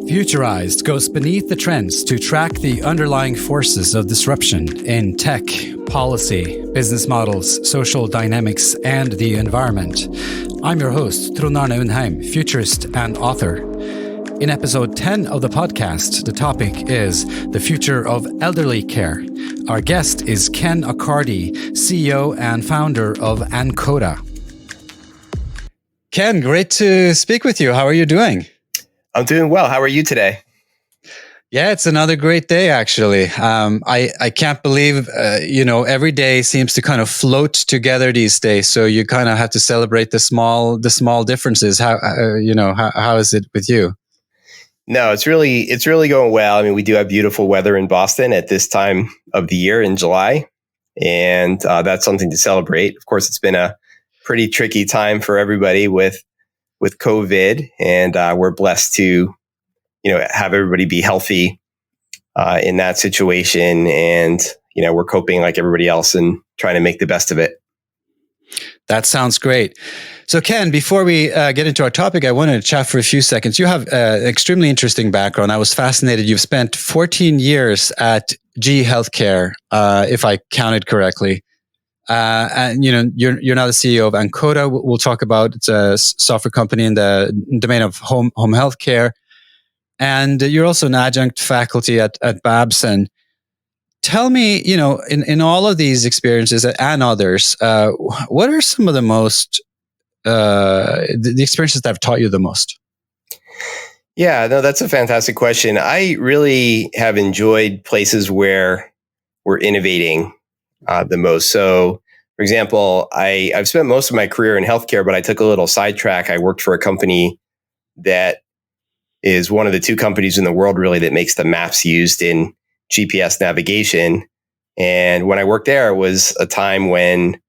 Futurized goes beneath the trends to track the underlying forces of disruption in tech, policy, business models, social dynamics, and the environment. I'm your host, Trond Arne Undheim, futurist and author. In episode 10 of the podcast, the topic is the future of elderly care. Our guest is Ken Accardi, CEO and founder of Ankota. Ken, great to speak with you. How are you doing? I'm doing well. How are you today? Yeah, it's another great day, actually. I can't believe, every day seems to kind of float together these days. So you kind of have to celebrate the small differences. How is it with you? No, it's really going well. I mean, we do have beautiful weather in Boston at this time of the year in July, and that's something to celebrate. Of course, it's been a pretty tricky time for everybody with COVID, and we're blessed to, have everybody be healthy in that situation. And, we're coping like everybody else and trying to make the best of it. That sounds great. So Ken, before we get into our topic, I wanted to chat for a few seconds. You have an extremely interesting background. I was fascinated. You've spent 14 years at GE Healthcare, if I counted correctly. And you're now the CEO of Ankota. We'll talk about it's a software company in the domain of home healthcare, and you're also an adjunct faculty at Babson. Tell me, in all of these experiences and others, what are some of the most the experiences that have taught you the most? Yeah, no, that's a fantastic question. I really have enjoyed places where we're innovating the most. So, for example, I've spent most of my career in healthcare, but I took a little sidetrack. I worked for a company that is one of the two companies in the world really that makes the maps used in GPS navigation. And when I worked there, it was a time when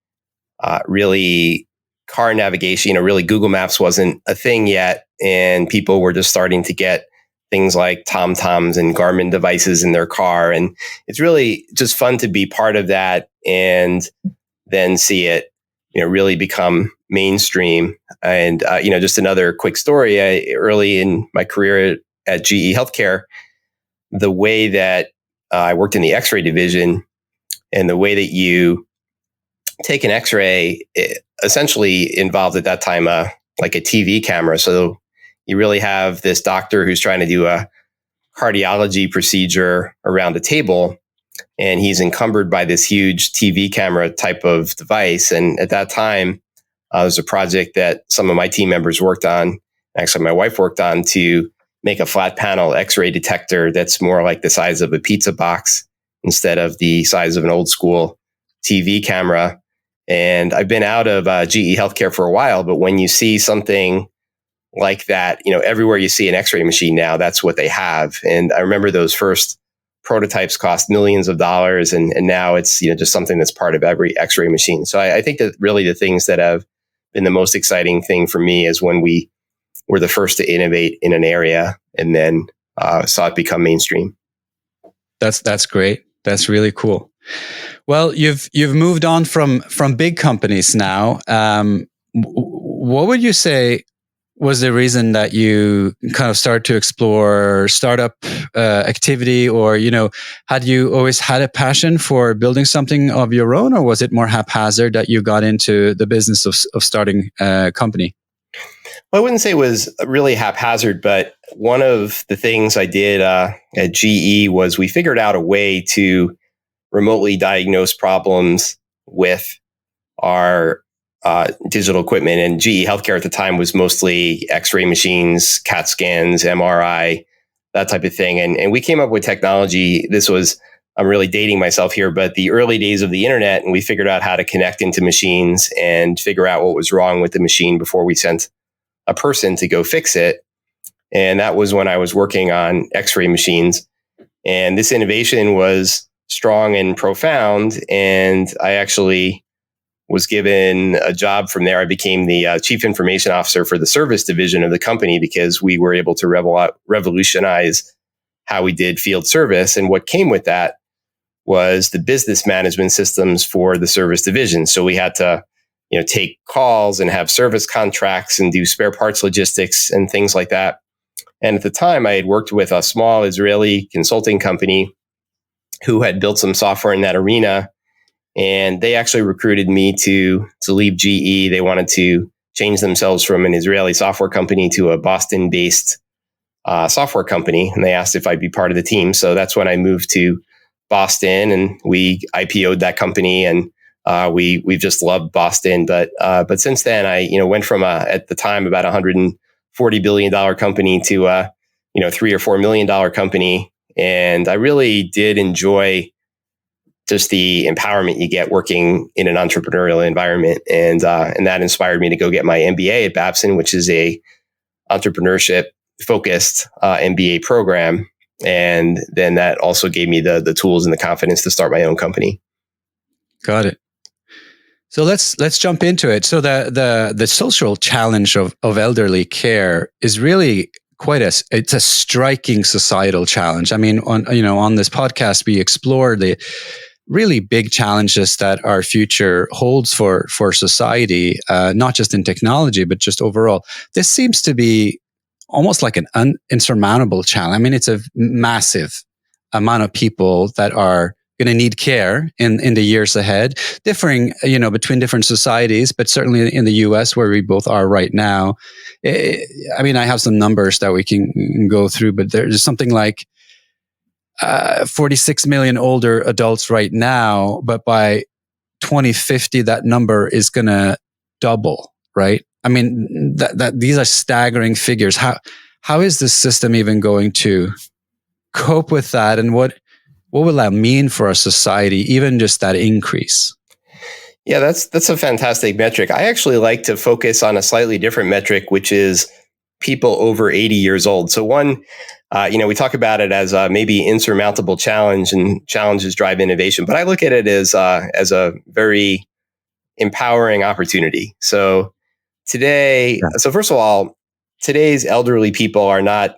really car navigation, really Google Maps wasn't a thing yet. And people were just starting to get things like TomToms and Garmin devices in their car. And it's really just fun to be part of that and then see it, really become mainstream. And, just another quick story, early in my career at GE Healthcare, the way that I worked in the X-ray division and the way that you take an X-ray essentially involved at that time, like a TV camera. So you really have this doctor who's trying to do a cardiology procedure around a table, and he's encumbered by this huge TV camera type of device. And at that time, there was a project that some of my team members worked on. Actually, my wife worked on to make a flat panel X-ray detector that's more like the size of a pizza box instead of the size of an old school TV camera. And I've been out of GE Healthcare for a while, but when you see something like that, everywhere you see an X-ray machine now, that's what they have. And I remember those first prototypes cost millions of dollars, and now it's just something that's part of every X-ray machine. So I think that really the things that have been the most exciting thing for me is when we were the first to innovate in an area and then saw it become mainstream. That's great. That's really cool. Well, you've moved on from big companies now. What would you say was the reason that you kind of started to explore startup activity, or had you always had a passion for building something of your own, or was it more haphazard that you got into the business of starting a company? Well, I wouldn't say it was really haphazard, but one of the things I did at GE was we figured out a way to remotely diagnose problems with our digital equipment. And GE Healthcare at the time was mostly X-ray machines, CAT scans, MRI, that type of thing. And we came up with technology. This was, I'm really dating myself here, but the early days of the internet, and we figured out how to connect into machines and figure out what was wrong with the machine before we sent a person to go fix it. And that was when I was working on X-ray machines. And this innovation was strong and profound. And I actually was given a job from there. I became the chief information officer for the service division of the company because we were able to revolutionize how we did field service. And what came with that was the business management systems for the service division. So we had to, take calls and have service contracts and do spare parts logistics and things like that. And at the time, I had worked with a small Israeli consulting company who had built some software in that arena. And they actually recruited me to leave GE. They wanted to change themselves from an Israeli software company to a Boston-based software company. And they asked if I'd be part of the team. So that's when I moved to Boston, and we IPO'd that company, and we've just loved Boston. But since then, I went from at the time about $140 billion company to $3 or $4 million company, and I really did enjoy just the empowerment you get working in an entrepreneurial environment, and that inspired me to go get my MBA at Babson, which is a entrepreneurship focused MBA program. And then that also gave me the tools and the confidence to start my own company. Got it. So let's jump into it. So the social challenge of elderly care is really it's a striking societal challenge. I mean, on this podcast, we explore the really big challenges that our future holds for society, not just in technology, but just overall. This seems to be almost like an insurmountable challenge. I mean, it's a massive amount of people that are going to need care in the years ahead, differing, between different societies, but certainly in the US where we both are right now. I mean, I have some numbers that we can go through, but there's something like 46 million older adults right now, but by 2050, that number is going to double, right? I mean, that these are staggering figures. How is this system even going to cope with that, and what will that mean for our society? Even just that increase. Yeah, that's a fantastic metric. I actually like to focus on a slightly different metric, which is people over 80 years old. So one, we talk about it as a maybe insurmountable challenge, and challenges drive innovation. But I look at it as a very empowering opportunity. So so first of all, today's elderly people are not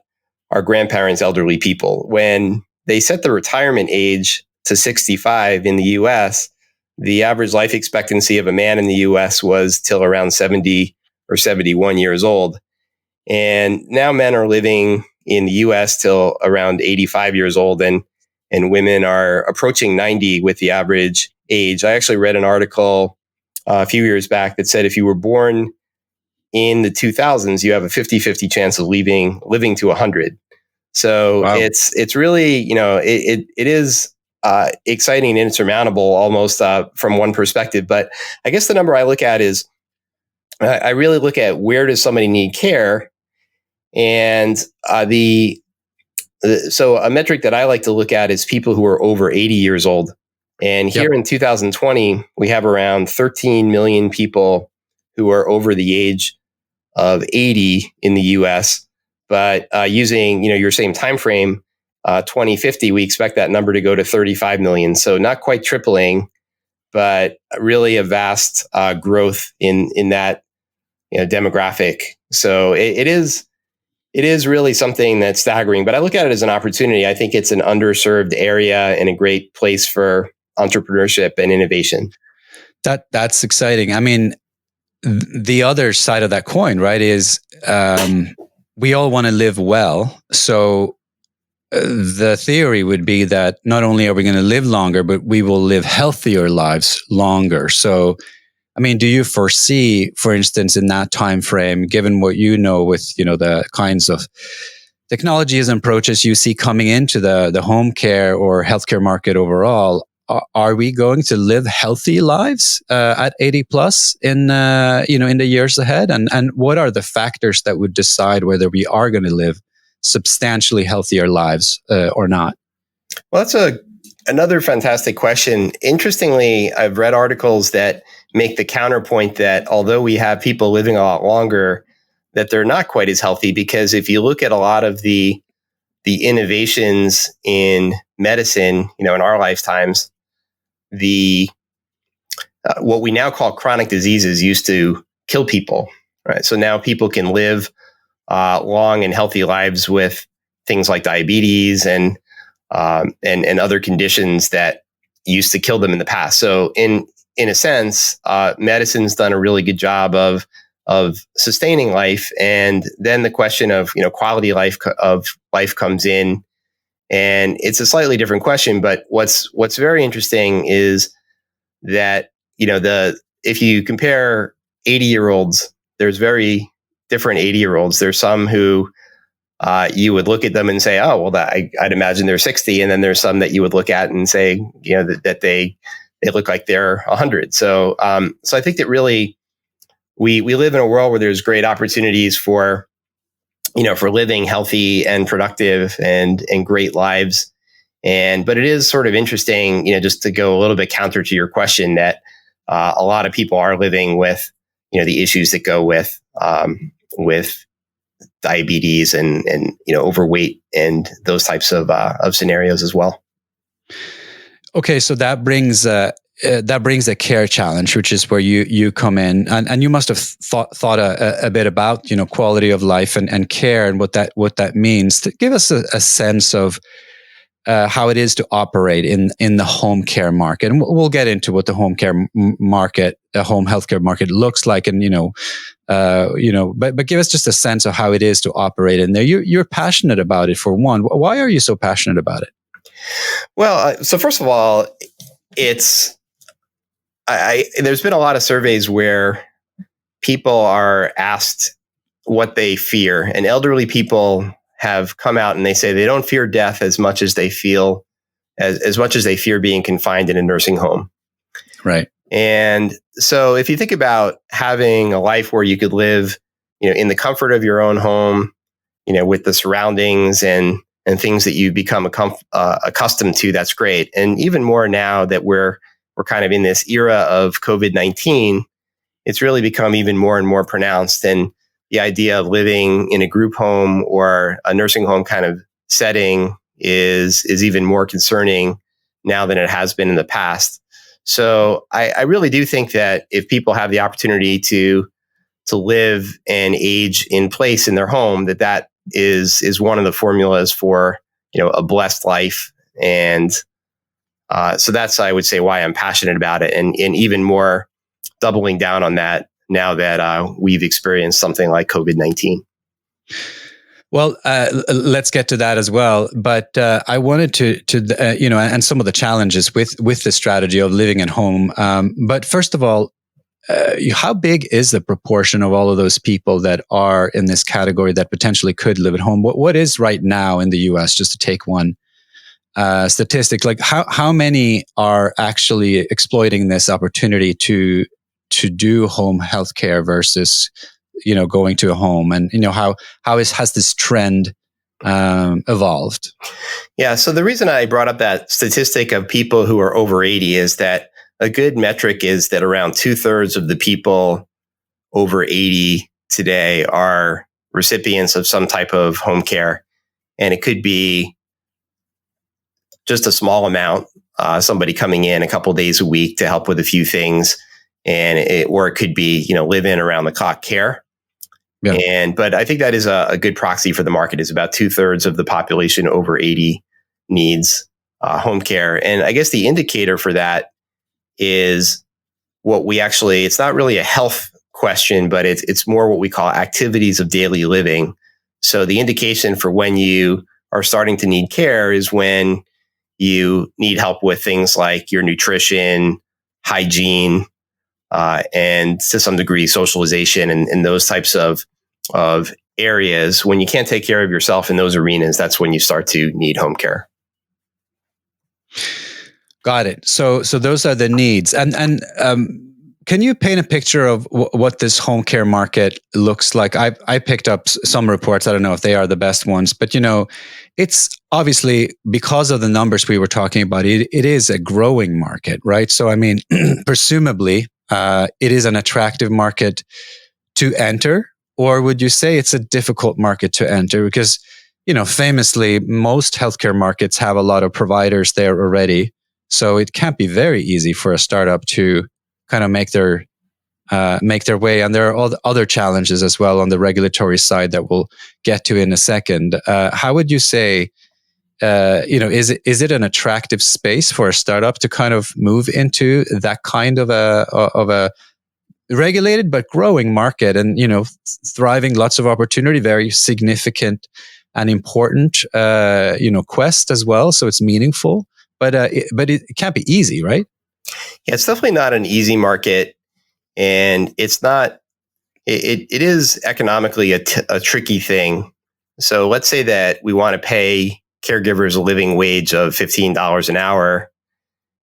our grandparents' elderly people. When they set the retirement age to 65 in the US, the average life expectancy of a man in the US was till around 70 or 71 years old. And now men are living in the US till around 85 years old, and women are approaching 90 with the average age. I actually read an article a few years back that said if you were born in the 2000s, you have a 50-50 chance of living to 100. So wow. It's really, it is exciting and insurmountable almost from one perspective. But I guess the number I look at is I really look at where does somebody need care, and so a metric that I like to look at is people who are over 80 years old. And here in 2020, we have around 13 million people who are over the age of 80 in the US. But using your same time frame, 2050, we expect that number to go to 35 million. So not quite tripling, but really a vast growth in that demographic. So it is really something that's staggering. But I look at it as an opportunity. I think it's an underserved area and a great place for entrepreneurship and innovation. That's exciting. I mean, the other side of that coin, right, is we all want to live well. So the theory would be that not only are we going to live longer, but we will live healthier lives longer. So, I mean, do you foresee, for instance, in that time frame, given what you know with the kinds of technologies and approaches you see coming into the home care or healthcare market overall, are we going to live healthy lives at 80 plus in the years ahead? And what are the factors that would decide whether we are going to live substantially healthier lives or not? Well, that's another fantastic question. Interestingly, I've read articles that make the counterpoint that although we have people living a lot longer, that they're not quite as healthy, because if you look at a lot of the innovations in medicine, in our lifetimes, what we now call chronic diseases used to kill people, right? So now people can live long and healthy lives with things like diabetes and other conditions that used to kill them in the past. So in a sense, medicine's done a really good job of of sustaining life. And then the question of, quality of life comes in. And it's a slightly different question, but what's very interesting is that, if you compare 80-year-olds, there's very different 80-year-olds. There's some who you would look at them and say, oh, well, I'd imagine they're 60. And then there's some that you would look at and say, that they look like they're 100. So I think that really we live in a world where there's great opportunities for living healthy and productive and great lives. But it is sort of interesting, just to go a little bit counter to your question, that a lot of people are living with, the issues that go with diabetes and overweight and those types of scenarios as well. Okay, so that brings a care challenge, which is where you come in, and you must have thought a bit about quality of life and care and what that means. To give us a sense of how it is to operate in the home care market, and we'll get into what the home care market, the home healthcare market looks like, and but give us just a sense of how it is to operate in there. You're passionate about it, for one. Why are you so passionate about it? Well, so first of all, there's been a lot of surveys where people are asked what they fear, and elderly people have come out and they say they don't fear death as much as they fear being confined in a nursing home. Right. And so if you think about having a life where you could live, in the comfort of your own home, with the surroundings and things that you become accustomed to, that's great. And even more now that we're kind of in this era of COVID-19, it's really become even more and more pronounced. And the idea of living in a group home or a nursing home kind of setting is even more concerning now than it has been in the past. So I really do think that if people have the opportunity to live and age in place in their home, that is one of the formulas for a blessed life. And so that's, I would say, why I'm passionate about it, and even more doubling down on that now that we've experienced something like COVID-19. Well, let's get to that as well. But I wanted to and some of the challenges with the strategy of living at home. But first of all, how big is the proportion of all of those people that are in this category that potentially could live at home? What is right now in the U.S., just to take one statistic, like how many are actually exploiting this opportunity to do home healthcare versus going to a home, and how has this trend evolved? Yeah, so the reason I brought up that statistic of people who are over 80 is that a good metric is that around 2/3 of the people over 80 today are recipients of some type of home care, and it could be just a small amount, somebody coming in a couple days a week to help with a few things, or it could be live-in around-the-clock care. Yeah. But I think that is a good proxy for the market. Is about 2/3 of the population over 80 needs home care. And I guess the indicator for that is it's not really a health question, but it's more what we call activities of daily living. So the indication for when you are starting to need care is when you need help with things like your nutrition, hygiene, and to some degree socialization and those types of areas. When you can't take care of yourself in those arenas, that's when you start to need home care. Got it. So those are the needs. And can you paint a picture of what this home care market looks like? I picked up some reports. I don't know if they are the best ones, but it's obviously, because of the numbers we were talking about, it is a growing market, right? So I mean, presumably, it is an attractive market to enter, or would you say it's a difficult market to enter? Because famously, most healthcare markets have a lot of providers there already. So it can't be very easy for a startup to kind of make their way. And there are other challenges as well on the regulatory side that we'll get to in a second. How would you say, is it an attractive space for a startup to kind of move into that kind of a regulated but growing market, and thriving, lots of opportunity, very significant and important quest as well. So it's meaningful, but it can't be easy, right? Yeah, it's definitely not an easy market, and it's not. It is economically a tricky thing. So let's say that we want to pay caregivers a living wage of $15 an hour,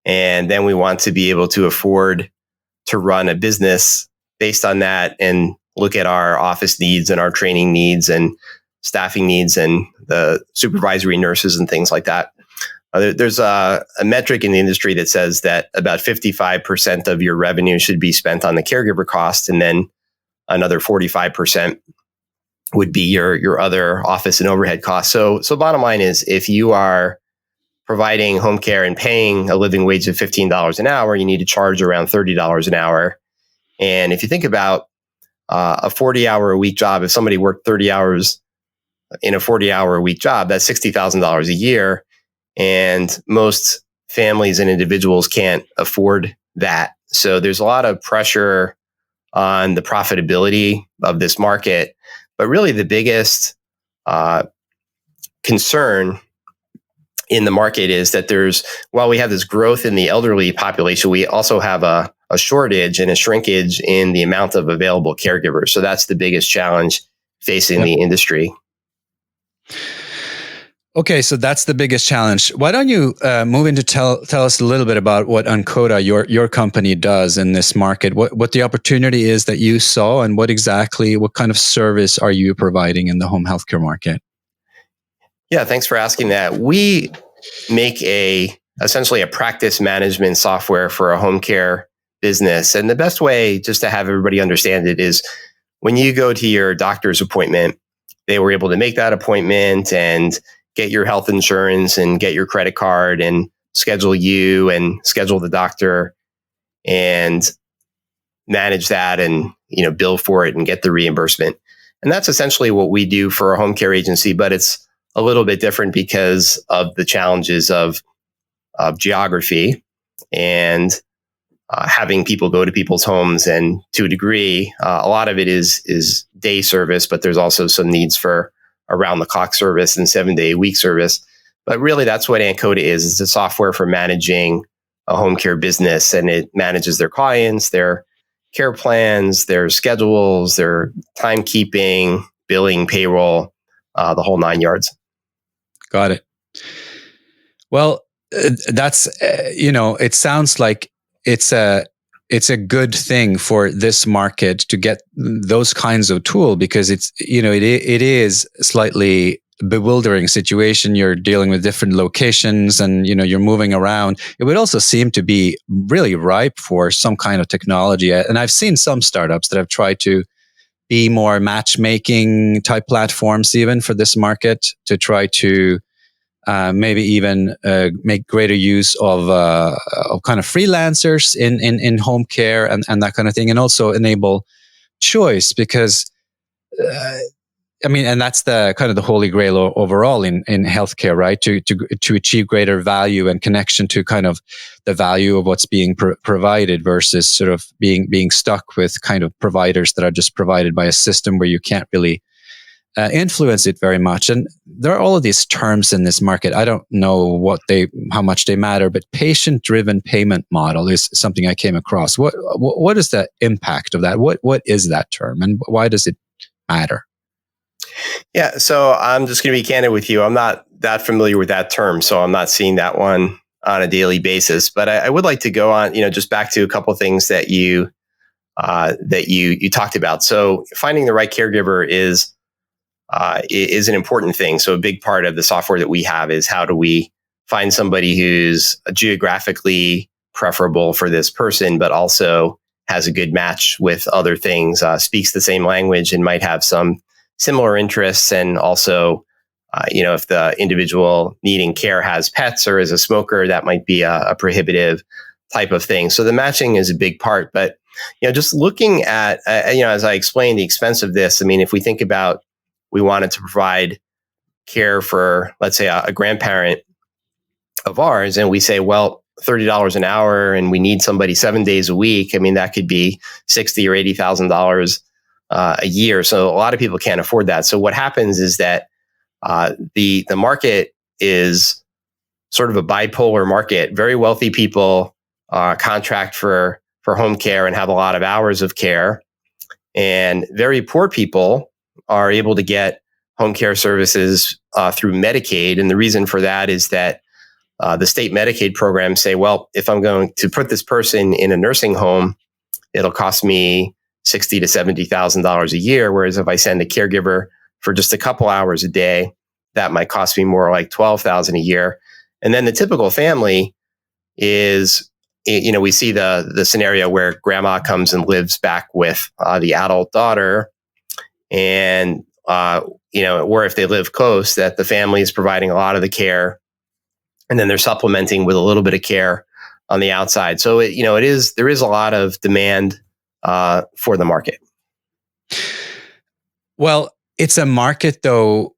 and then we want to be able to afford to run a business based on that and look at our office needs and our training needs and staffing needs and the supervisory nurses and things like that. There's a metric in the industry that says that about 55% of your revenue should be spent on the caregiver cost, and then another 45% would be your other office and overhead costs. So bottom line is, if you are providing home care and paying a living wage of $15 an hour, you need to charge around $30 an hour. And if you think about a 40-hour-a-week job, if somebody worked 30 hours in a 40-hour-a-week job, that's $60,000 a year. And most families and individuals can't afford that. So there's a lot of pressure on the profitability of this market. But really the biggest concern in the market is that while we have this growth in the elderly population, we also have a shortage and a shrinkage in the amount of available caregivers. So that's the biggest challenge facing the industry. Okay, so that's the biggest challenge. Why don't you move into tell us a little bit about what Ankota, your company, does in this market? What the opportunity is that you saw, and what kind of service are you providing in the home healthcare market? Yeah, thanks for asking that. We make essentially a practice management software for a home care business. And the best way, just to have everybody understand it, is when you go to your doctor's appointment, they were able to make that appointment and get your health insurance and get your credit card and schedule you and schedule the doctor and manage that and bill for it and get the reimbursement. And that's essentially what we do for a home care agency, but it's a little bit different because of the challenges of geography and having people go to people's homes. And to a degree, a lot of it is day service, but there's also some needs for around the clock service and 7-day-a-week service. But really, that's what Ankota is. It's a software for managing a home care business, and it manages their clients, their care plans, their schedules, their timekeeping, billing, payroll, the whole 9 yards. Got it. Well, that's, it sounds like it's a good thing for this market to get those kinds of tool, because it is slightly bewildering situation. You're dealing with different locations and, you're moving around. It would also seem to be really ripe for some kind of technology. And I've seen some startups that have tried to be more matchmaking type platforms even for this market, to try to maybe even make greater use of kind of freelancers in home care and that kind of thing, and also enable choice, because and that's the kind of the holy grail overall in healthcare, right? To achieve greater value and connection to kind of the value of what's being provided, versus sort of being stuck with kind of providers that are just provided by a system where you can't really influence it very much. And there are all of these terms in this market. I don't know how much they matter, but patient-driven payment model is something I came across. What is the impact of that? What is that term, and why does it matter? Yeah, so I'm just going to be candid with you. I'm not that familiar with that term, so I'm not seeing that one on a daily basis. But I would like to go on, just back to a couple of things that you talked about. So finding the right caregiver is an important thing. So a big part of the software that we have is, how do we find somebody who's geographically preferable for this person, but also has a good match with other things, speaks the same language and might have some similar interests. And also, if the individual needing care has pets or is a smoker, that might be a prohibitive type of thing. So the matching is a big part. But, just looking at, as I explained, the expense of this, if we think about, we wanted to provide care for, let's say, a grandparent of ours, and we say, well, $30 an hour and we need somebody 7 days a week, I mean, that could be $60,000 or $80,000 a year. So a lot of people can't afford that. So what happens is that the market is sort of a bipolar market. Very wealthy people contract for home care and have a lot of hours of care. And very poor people are able to get home care services through Medicaid. And the reason for that is that the state Medicaid programs say, well, if I'm going to put this person in a nursing home, it'll cost me $60,000 to $70,000 a year. Whereas if I send a caregiver for just a couple hours a day, that might cost me more like $12,000 a year. And then the typical family is, we see the scenario where grandma comes and lives back with the adult daughter, and or if they live close, that the family is providing a lot of the care, and then they're supplementing with a little bit of care on the outside. So there is a lot of demand for the market. Well, it's a market, though,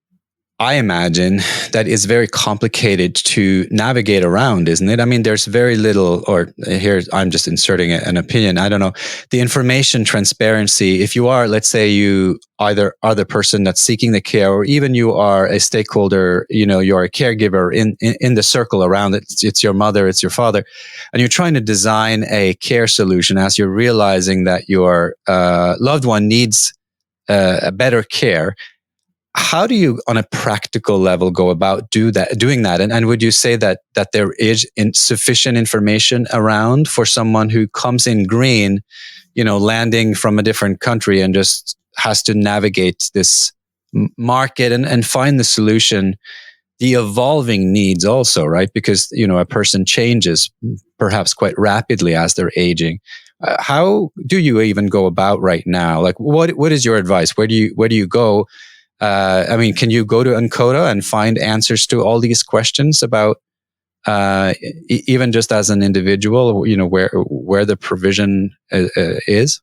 I imagine, that is very complicated to navigate around, isn't it? I mean, there's very little, or here I'm just inserting an opinion. I don't know. The information transparency, if you are, let's say you either are the person that's seeking the care, or even you are a stakeholder, you're a caregiver in the circle around it. It's your mother, it's your father, and you're trying to design a care solution as you're realizing that your loved one needs a better care. How do you, on a practical level, go about doing that? And would you say that there is sufficient information around for someone who comes in green, landing from a different country and just has to navigate this market and find the solution, the evolving needs also, right? Because, a person changes perhaps quite rapidly as they're aging. How do you even go about right now? Like, what is your advice? Where do you go? Can you go to Ankota and find answers to all these questions about, even just as an individual, where the provision is?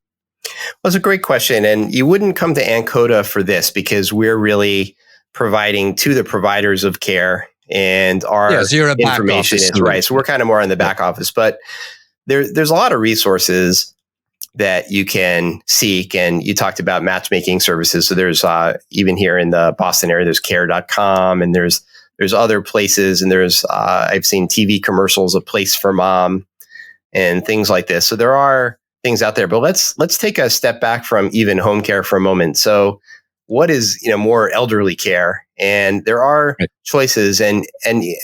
Well, it's a great question. And you wouldn't come to Ankota for this, because we're really providing to the providers of care, and our information is right. So we're kind of more in the back office, but there's a lot of resources that you can seek. And you talked about matchmaking services. So there's even here in the Boston area, there's care.com, and there's other places, and there's I've seen TV commercials, A Place for Mom, and things like this. So there are things out there, but let's take a step back from even home care for a moment. So what is more elderly care? And there are choices, and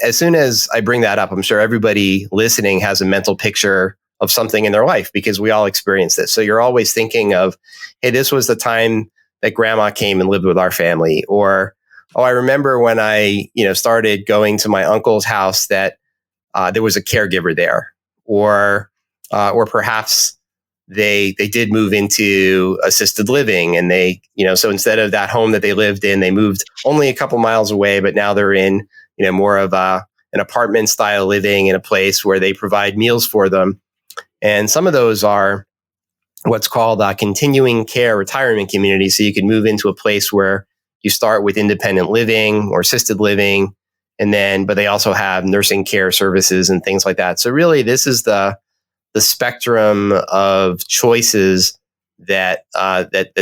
as soon as I bring that up, I'm sure everybody listening has a mental picture of something in their life, because we all experience this. So you're always thinking of, hey, this was the time that grandma came and lived with our family, or, oh, I remember when I, started going to my uncle's house that there was a caregiver there, or perhaps they did move into assisted living, and they, so instead of that home that they lived in, they moved only a couple miles away, but now they're in, more of an apartment style living in a place where they provide meals for them. And some of those are what's called continuing care retirement communities. So you can move into a place where you start with independent living or assisted living, but they also have nursing care services and things like that. So really, this is the spectrum of choices that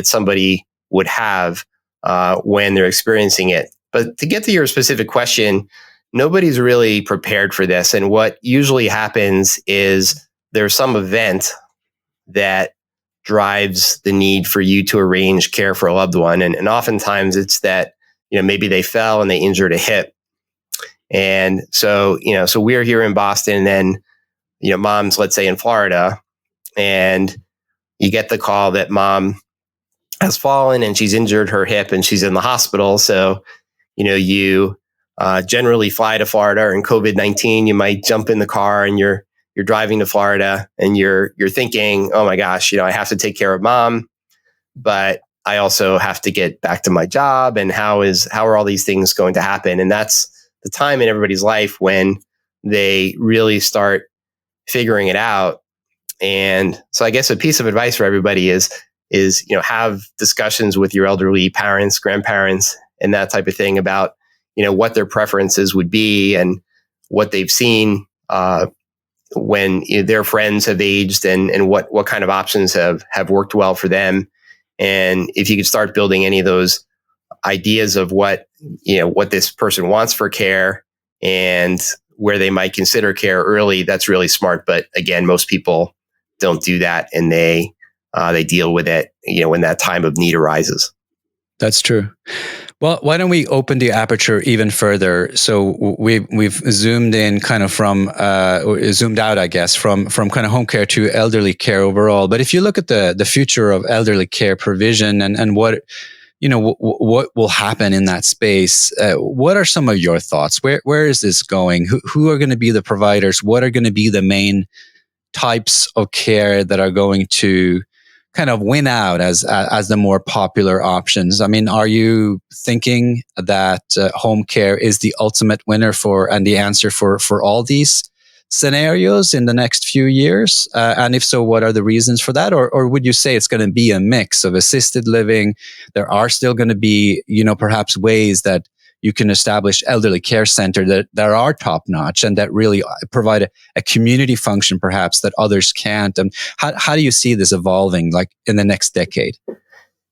somebody would have when they're experiencing it. But to get to your specific question, nobody's really prepared for this. And what usually happens is there's some event that drives the need for you to arrange care for a loved one. And oftentimes it's that, maybe they fell and they injured a hip. And so we're here in Boston, and then, mom's, let's say, in Florida, and you get the call that mom has fallen and she's injured her hip and she's in the hospital. So, you generally fly to Florida, or in COVID-19, you might jump in the car and you're driving to Florida, and you're thinking, oh my gosh, I have to take care of mom, but I also have to get back to my job. And how are all these things going to happen? And that's the time in everybody's life when they really start figuring it out. And so I guess a piece of advice for everybody is have discussions with your elderly parents, grandparents, and that type of thing about, what their preferences would be and what they've seen when their friends have aged and what kind of options have worked well for them. And if you could start building any of those ideas of what this person wants for care and where they might consider care early, that's really smart. But again, most people don't do that, and they deal with it, when that time of need arises. That's true. Well, why don't we open the aperture even further? So we've zoomed in kind of from zoomed out, I guess, from kind of home care to elderly care overall. But if you look at the future of elderly care provision and what what will happen in that space, what are some of your thoughts? Where is this going? Who are going to be the providers? What are going to be the main types of care that are going to kind of win out as the more popular options? I mean, are you thinking that home care is the ultimate winner and the answer for all these scenarios in the next few years? And if so, what are the reasons for that? Or would you say it's going to be a mix of assisted living? There are still going to be, perhaps ways that you can establish elderly care center that are top notch and that really provide a community function, perhaps, that others can't. And how do you see this evolving, like in the next decade?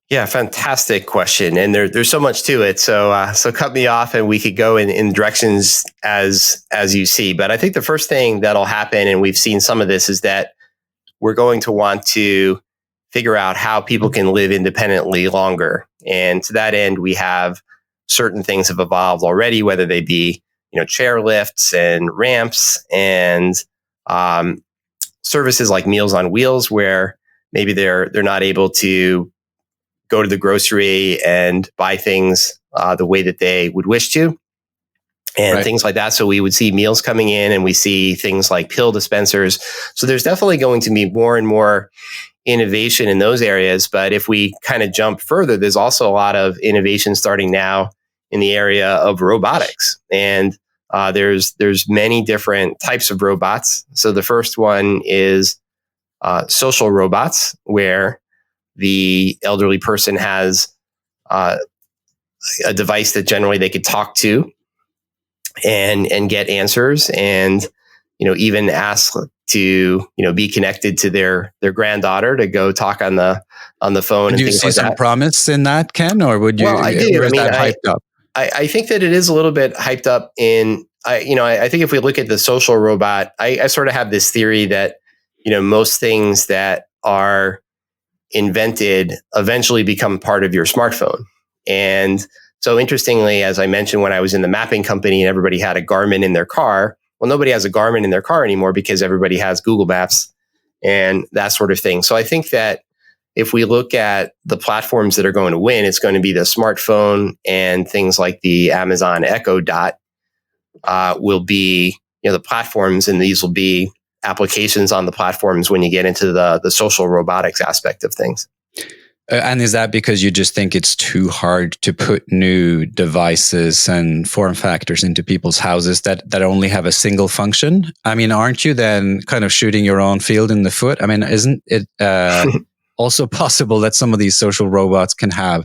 Yeah, fantastic question. And there's so much to it. So cut me off and we could go in directions as you see. But I think the first thing that'll happen, and we've seen some of this, is that we're going to want to figure out how people can live independently longer. And to that end, we have certain things have evolved already, whether they be, chair lifts and ramps and services like Meals on Wheels, where maybe they're not able to go to the grocery and buy things the way that they would wish to, and right. Things like that. So we would see meals coming in, and we see things like pill dispensers. So there's definitely going to be more and more innovation in those areas. But if we kind of jump further, there's also a lot of innovation starting now in the area of robotics. And there's many different types of robots. So the first one is social robots, where the elderly person has a device that generally they could talk to and get answers, and even ask to be connected to their granddaughter to go talk on the phone. Do you see some promise in that, Ken, or would you? Well, I do. Or is that hyped up? I think that it is a little bit hyped up. I think if we look at the social robot, I sort of have this theory that most things that are invented eventually become part of your smartphone. And so interestingly, as I mentioned, when I was in the mapping company and everybody had a Garmin in their car, well, nobody has a Garmin in their car anymore because everybody has Google Maps and that sort of thing. So I think that if we look at the platforms that are going to win, it's going to be the smartphone, and things like the Amazon Echo Dot will be the platforms, and these will be applications on the platforms when you get into the social robotics aspect of things. And is that because you just think it's too hard to put new devices and form factors into people's houses that only have a single function? I mean, aren't you then kind of shooting your own field in the foot? I mean, isn't it also possible that some of these social robots can have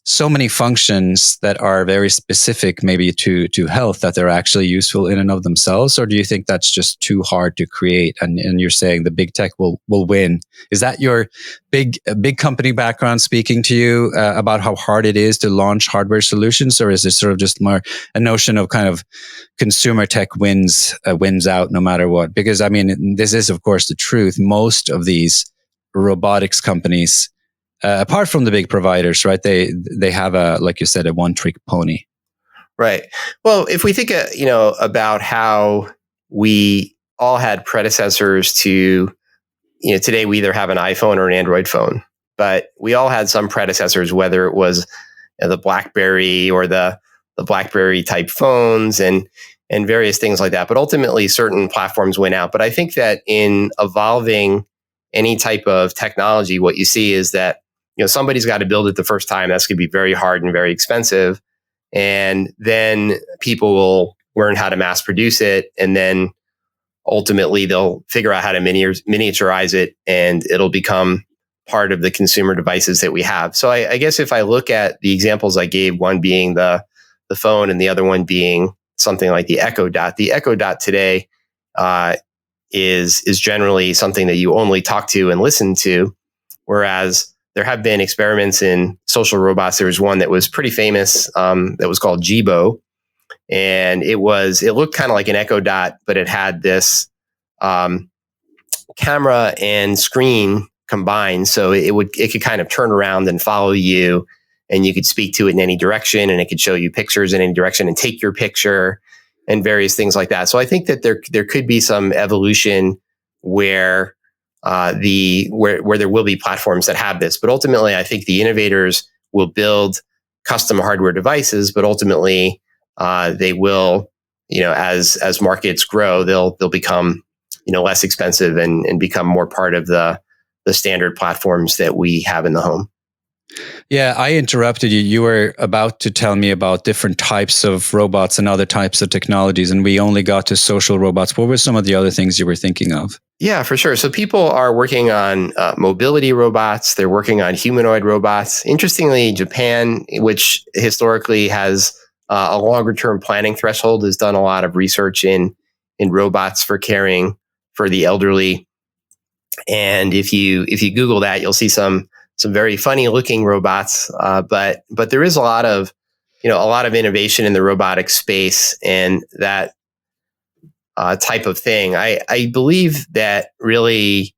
so many functions that are very specific maybe to health that they're actually useful in and of themselves? Or do you think that's just too hard to create and you're saying the big tech will win? Is that your big company background speaking to you about how hard it is to launch hardware solutions? Or is it sort of just more a notion of kind of consumer tech wins out no matter what? Because I mean, this is of course the truth. Most of these robotics companies, apart from the big providers, right? They have like you said, a one-trick pony. Right. Well, if we think, about how we all had predecessors to, today we either have an iPhone or an Android phone, but we all had some predecessors, whether it was the BlackBerry or the BlackBerry type phones and various things like that. But ultimately, certain platforms went out. But I think that in evolving any type of technology, what you see is that somebody's got to build it the first time. That's going to be very hard and very expensive. And then people will learn how to mass produce it. And then ultimately they'll figure out how to miniaturize it, and it'll become part of the consumer devices that we have. So I guess if I look at the examples I gave, one being the phone and the other one being something like the Echo Dot today is generally something that you only talk to and listen to. Whereas there have been experiments in social robots. There was one that was pretty famous that was called Jibo, and it looked kind of like an Echo Dot, but it had this camera and screen combined, so it could kind of turn around and follow you, and you could speak to it in any direction, and it could show you pictures in any direction and take your picture and various things like that. So I think that there could be some evolution where where there will be platforms that have this. But ultimately, I think the innovators will build custom hardware devices, but ultimately they will, as markets grow, they'll become, less expensive and become more part of the standard platforms that we have in the home. Yeah, I interrupted you. You were about to tell me about different types of robots and other types of technologies, and we only got to social robots. What were some of the other things you were thinking of? Yeah, for sure. So people are working on mobility robots. They're working on humanoid robots. Interestingly, Japan, which historically has a longer-term planning threshold, has done a lot of research in robots for caring for the elderly. And if you Google that, you'll see some very funny looking robots, but there is a lot of innovation in the robotic space and that type of thing. I believe that really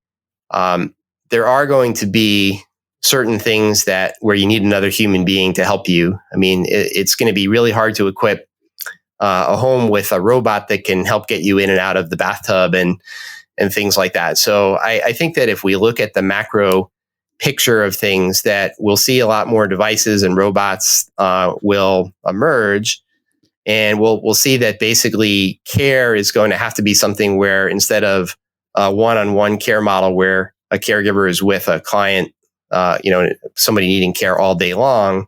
there are going to be certain things where you need another human being to help you. I mean, it's going to be really hard to equip a home with a robot that can help get you in and out of the bathtub and things like that. So I think that if we look at the macro picture of things, that we'll see a lot more devices and robots will emerge, and we'll see that basically care is going to have to be something where instead of a one-on-one care model where a caregiver is with a client, somebody needing care all day long,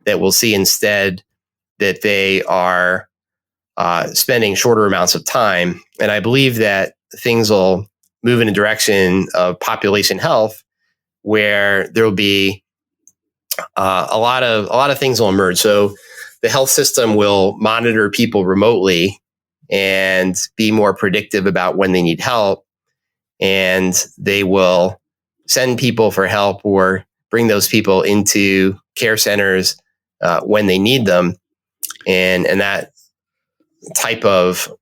that we'll see instead that they are spending shorter amounts of time. And I believe that things will move in a direction of population health, where there will be a lot of things will emerge. So the health system will monitor people remotely and be more predictive about when they need help, and they will send people for help or bring those people into care centers when they need them, and that type of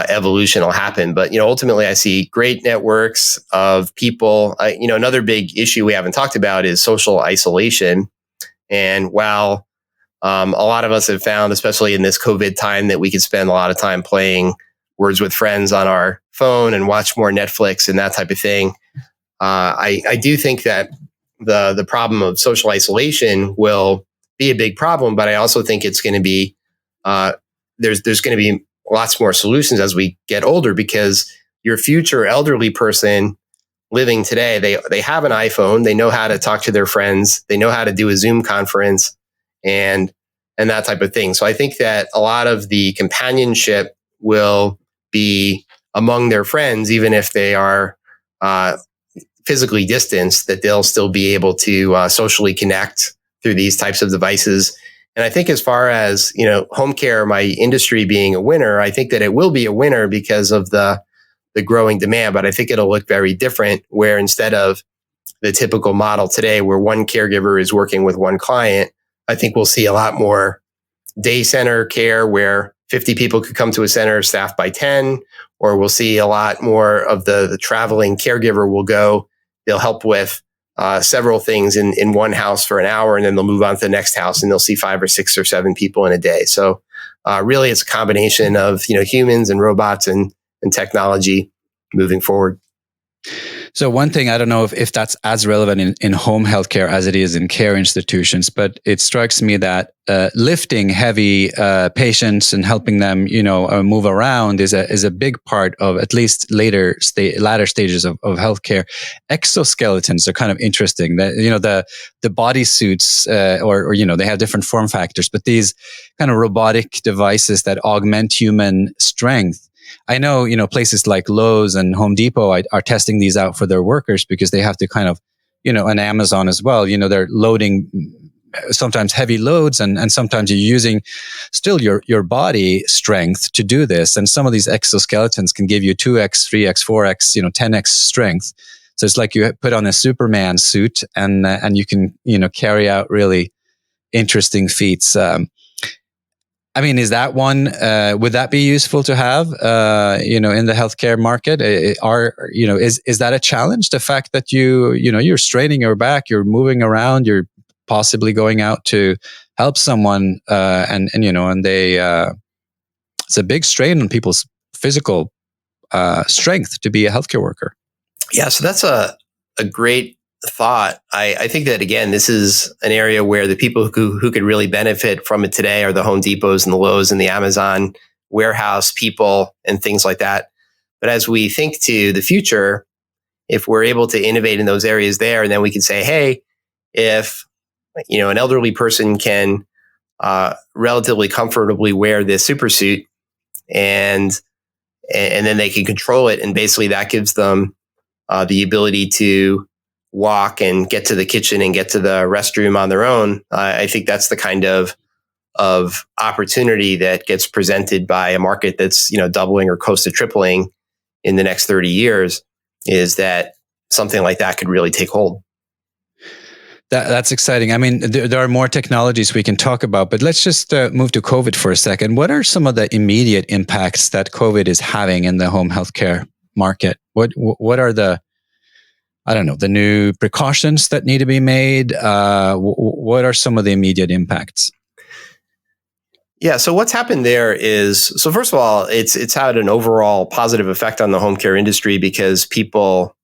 evolution will happen. But ultimately, I see great networks of people. Another big issue we haven't talked about is social isolation. And while a lot of us have found, especially in this COVID time, that we could spend a lot of time playing Words with Friends on our phone and watch more Netflix and that type of thing, I do think that the problem of social isolation will be a big problem. But I also think it's going to be there's going to be lots more solutions as we get older, because your future elderly person living today, they have an iPhone, they know how to talk to their friends, they know how to do a Zoom conference and that type of thing. So I think that a lot of the companionship will be among their friends, even if they are physically distanced, that they'll still be able to socially connect through these types of devices. And I think as far as, home care, my industry being a winner, I think that it will be a winner because of the growing demand. But I think it'll look very different, where instead of the typical model today where one caregiver is working with one client, I think we'll see a lot more day center care where 50 people could come to a center staffed by 10, or we'll see a lot more of the traveling caregiver will go. They'll help with several things in one house for an hour, and then they'll move on to the next house and they'll see 5 or 6 or 7 people in a day. So really it's a combination of, humans and robots and technology moving forward. So one thing, I don't know if that's as relevant in home healthcare as it is in care institutions, but it strikes me that lifting heavy patients and helping them, move around is a big part of at least latter stages of healthcare. Exoskeletons are kind of interesting. The body suits, or they have different form factors, but these kind of robotic devices that augment human strength. I know, places like Lowe's and Home Depot are testing these out for their workers, because they have to kind of, and Amazon as well, they're loading sometimes heavy loads, and sometimes you're using still your body strength to do this. And some of these exoskeletons can give you 2x, 3x, 4x, 10x strength. So it's like you put on a Superman suit, and you can carry out really interesting feats. I mean, is that one? Would that be useful to have? In the healthcare market, is that a challenge? The fact that you're straining your back, you're moving around, you're possibly going out to help someone, and they it's a big strain on people's physical strength to be a healthcare worker. Yeah, so that's a great thought. I think that, again, this is an area where the people who could really benefit from it today are the Home Depots and the Lowe's and the Amazon warehouse people and things like that. But as we think to the future, if we're able to innovate in those areas there, and then we can say, hey, if an elderly person can relatively comfortably wear this super suit, and then they can control it, and basically that gives them the ability to walk and get to the kitchen and get to the restroom on their own. I think that's the kind of opportunity that gets presented by a market that's doubling or close to tripling in the next 30 years, is that something like that could really take hold. That's exciting. I mean, there are more technologies we can talk about, but let's just move to COVID for a second. What are some of the immediate impacts that COVID is having in the home healthcare market? What are the new precautions that need to be made? What are some of the immediate impacts? Yeah, so what's happened there is, so first of all, it's had an overall positive effect on the home care industry, because people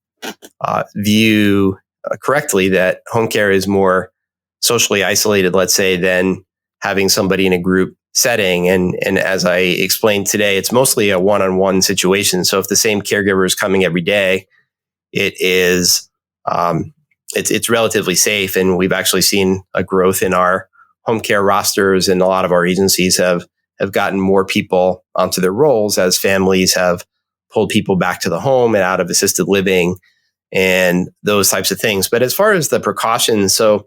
view correctly that home care is more socially isolated, let's say, than having somebody in a group setting. And as I explained today, it's mostly a one-on-one situation. So if the same caregiver is coming every day, it's relatively safe. And we've actually seen a growth in our home care rosters, and a lot of our agencies have gotten more people onto their roles as families have pulled people back to the home and out of assisted living and those types of things. But as far as the precautions, so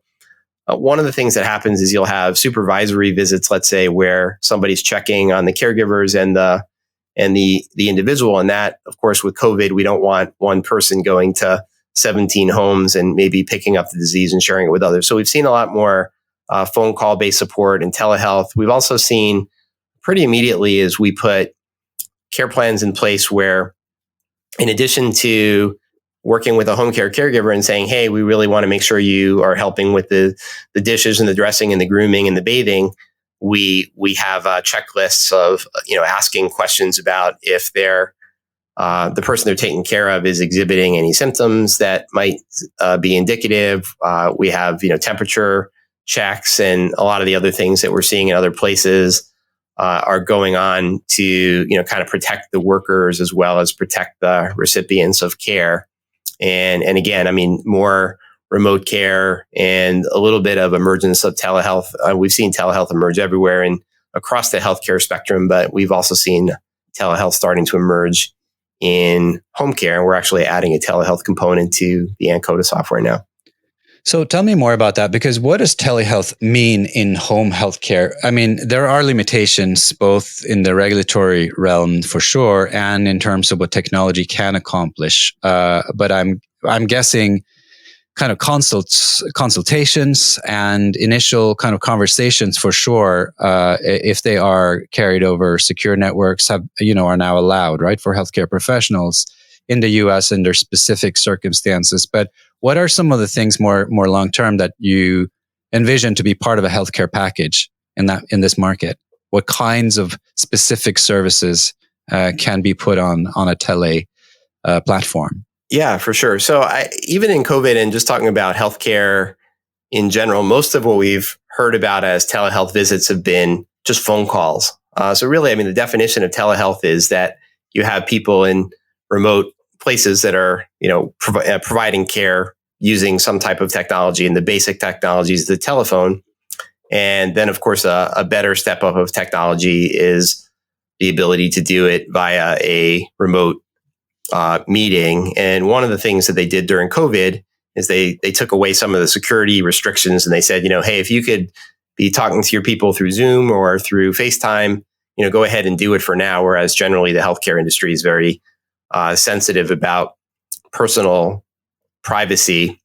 one of the things that happens is you'll have supervisory visits, let's say, where somebody's checking on the caregivers and the individual. And that, of course, with COVID, we don't want one person going to 17 homes and maybe picking up the disease and sharing it with others. So we've seen a lot more phone call based support and telehealth. We've also seen pretty immediately, as we put care plans in place where, in addition to working with a home care caregiver and saying, hey, we really want to make sure you are helping with the dishes and the dressing and the grooming and the bathing, we have checklists of asking questions about if they're the person they're taking care of is exhibiting any symptoms that might be indicative. We have temperature checks, and a lot of the other things that we're seeing in other places are going on to kind of protect the workers as well as protect the recipients of care. And again, I mean, more remote care and a little bit of emergence of telehealth. We've seen telehealth emerge everywhere and across the healthcare spectrum, but we've also seen telehealth starting to emerge in home care. And we're actually adding a telehealth component to the Ankota software now. So tell me more about that, because what does telehealth mean in home healthcare? I mean, there are limitations both in the regulatory realm for sure, and in terms of what technology can accomplish. But I'm guessing kind of consultations and initial kind of conversations for sure, if they are carried over secure networks, are now allowed, right, for healthcare professionals in the US under specific circumstances. But what are some of the things more long term that you envision to be part of a healthcare package in this market? What kinds of specific services can be put on a tele platform? Yeah, for sure. So even in COVID, and just talking about healthcare in general, most of what we've heard about as telehealth visits have been just phone calls. So really, I mean, the definition of telehealth is that you have people in remote places that are, providing care using some type of technology, and the basic technology is the telephone. And then, of course, a better step up of technology is the ability to do it via a remote meeting. And one of the things that they did during COVID is they took away some of the security restrictions, and they said, hey, if you could be talking to your people through Zoom or through FaceTime, go ahead and do it for now. Whereas generally the healthcare industry is very sensitive about personal privacy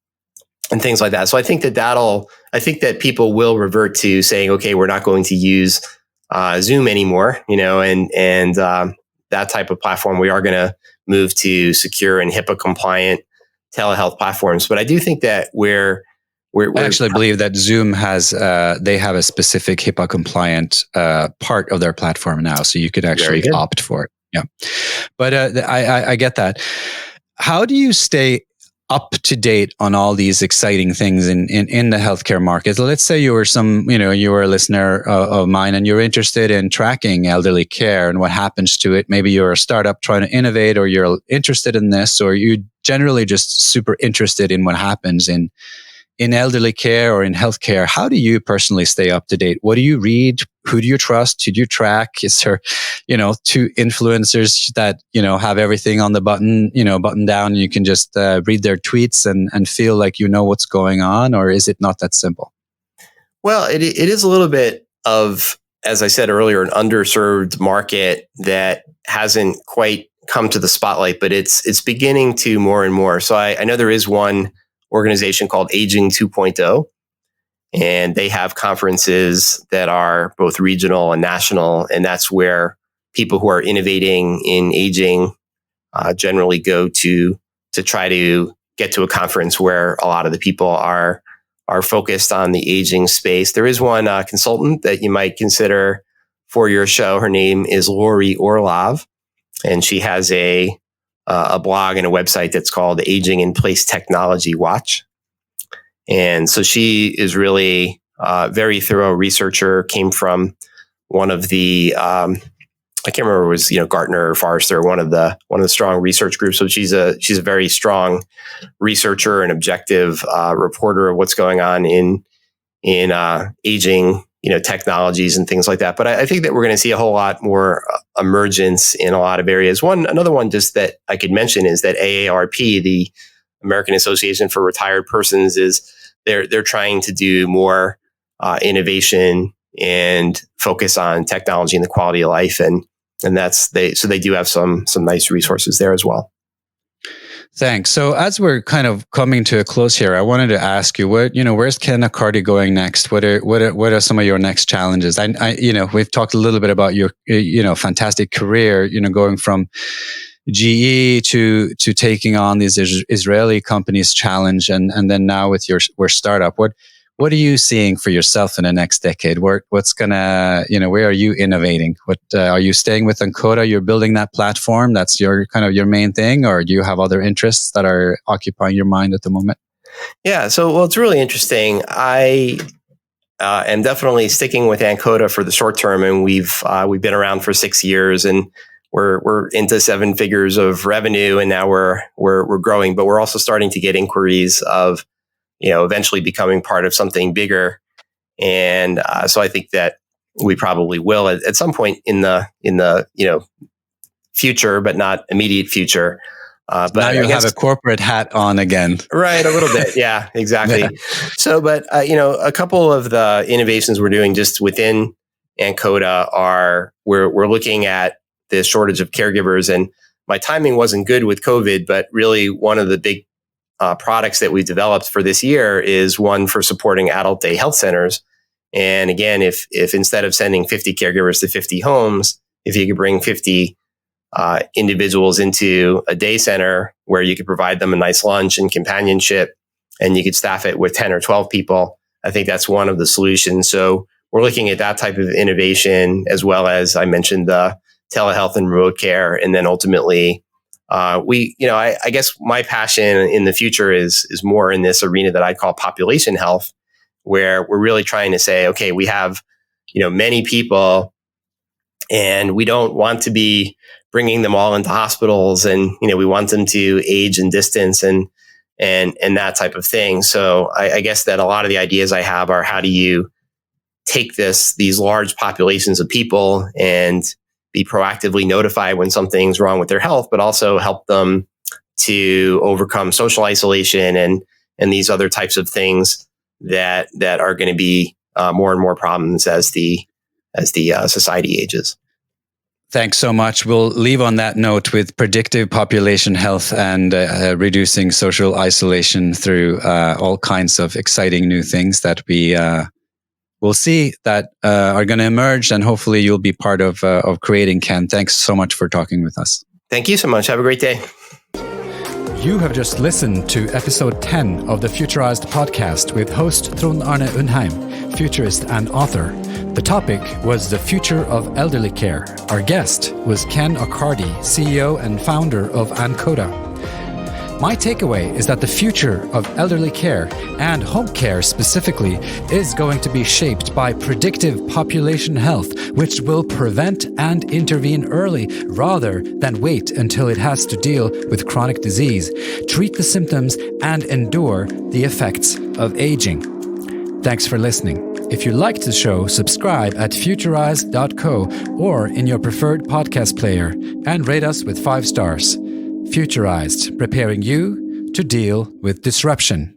and things like that. So I think that people will revert to saying, okay, we're not going to use Zoom anymore, and that type of platform. We are going to move to secure and HIPAA compliant telehealth platforms. But I do think that we're I actually believe that Zoom has they have a specific HIPAA compliant part of their platform now, so you could actually opt for it. Yeah, but I get that. How do you stay up to date on all these exciting things in the healthcare market? Let's say you were a listener of mine and you're interested in tracking elderly care and what happens to it. Maybe you're a startup trying to innovate, or you're interested in this, or you generally just super interested in what happens in elderly care or in healthcare. How do you personally stay up to date? What do you read? Who do you trust? Who do you track? Is there, two influencers that, have everything on the button down, and you can just read their tweets and feel like you know what's going on? Or is it not that simple? Well, it is a little bit of, as I said earlier, an underserved market that hasn't quite come to the spotlight, but it's beginning to more and more. So I know there is one organization called Aging 2.0, and they have conferences that are both regional and national, and that's where people who are innovating in aging generally go to try to get to a conference where a lot of the people are focused on the aging space. There is one consultant that you might consider for your show. Her name is Lori Orlov, and she has a blog and a website that's called Aging in Place Technology Watch. And so she is really a very thorough researcher, came from one of the, I can't remember, it was, Gartner or Forrester, one of the strong research groups. So she's a very strong researcher and objective reporter of what's going on in aging, technologies and things like that. But I think that we're going to see a whole lot more emergence in a lot of areas. Another one just that I could mention is that AARP, the American Association for Retired Persons, is they're trying to do more innovation and focus on technology and the quality of life, and they do have some nice resources there as well. Thanks. So as we're kind of coming to a close here, I wanted to ask you, where's Ken Accardi going next? What are some of your next challenges? We've talked a little bit about your, fantastic career, going from GE to taking on these Israeli companies challenge, and then now with your startup. What are you seeing for yourself in the next decade? What's gonna, where are you innovating? What are you staying with Ankota? You're building that platform. That's your main thing, or do you have other interests that are occupying your mind at the moment? Yeah. So, it's really interesting. I am definitely sticking with Ankota for the short term, and we've been around for 6 years, and we're into 7 figures of revenue, and now we're growing. But we're also starting to get inquiries of, eventually becoming part of something bigger. And so I think that we probably will at some point in the future, but not immediate future. But now you have a corporate hat on again. Right, a little bit. Yeah, exactly. Yeah. So, but a couple of the innovations we're doing just within Ankota are we're looking at the shortage of caregivers, and my timing wasn't good with COVID, but really one of the big products that we developed for this year is one for supporting adult day health centers. And again, if instead of sending 50 caregivers to 50 homes, if you could bring 50 individuals into a day center where you could provide them a nice lunch and companionship, and you could staff it with 10 or 12 people, I think that's one of the solutions. So we're looking at that type of innovation, as well as I mentioned the telehealth and remote care. And then ultimately, I guess my passion in the future is more in this arena that I call population health, where we're really trying to say, okay, we have, many people, and we don't want to be bringing them all into hospitals, and, we want them to age and distance and that type of thing. So I guess that a lot of the ideas I have are, how do you take these large populations of people and be proactively notified when something's wrong with their health, but also help them to overcome social isolation and and these other types of things that are going to be more and more problems as the society ages. Thanks so much. We'll leave on that note with predictive population health and reducing social isolation through all kinds of exciting new things that we will see that are going to emerge, and hopefully you'll be part of creating, Ken. Thanks so much for talking with us. Thank you so much. Have a great day. You have just listened to episode 10 of the Futurized podcast with host Trond Arne Undheim, futurist and author. The topic was the future of elderly care. Our guest was Ken Accardi, CEO and founder of Ankota. My takeaway is that the future of elderly care, and home care specifically, is going to be shaped by predictive population health, which will prevent and intervene early rather than wait until it has to deal with chronic disease, treat the symptoms, and endure the effects of aging. Thanks for listening. If you liked the show, subscribe at futurized.co or in your preferred podcast player and rate us with 5 stars. Futurized, preparing you to deal with disruption.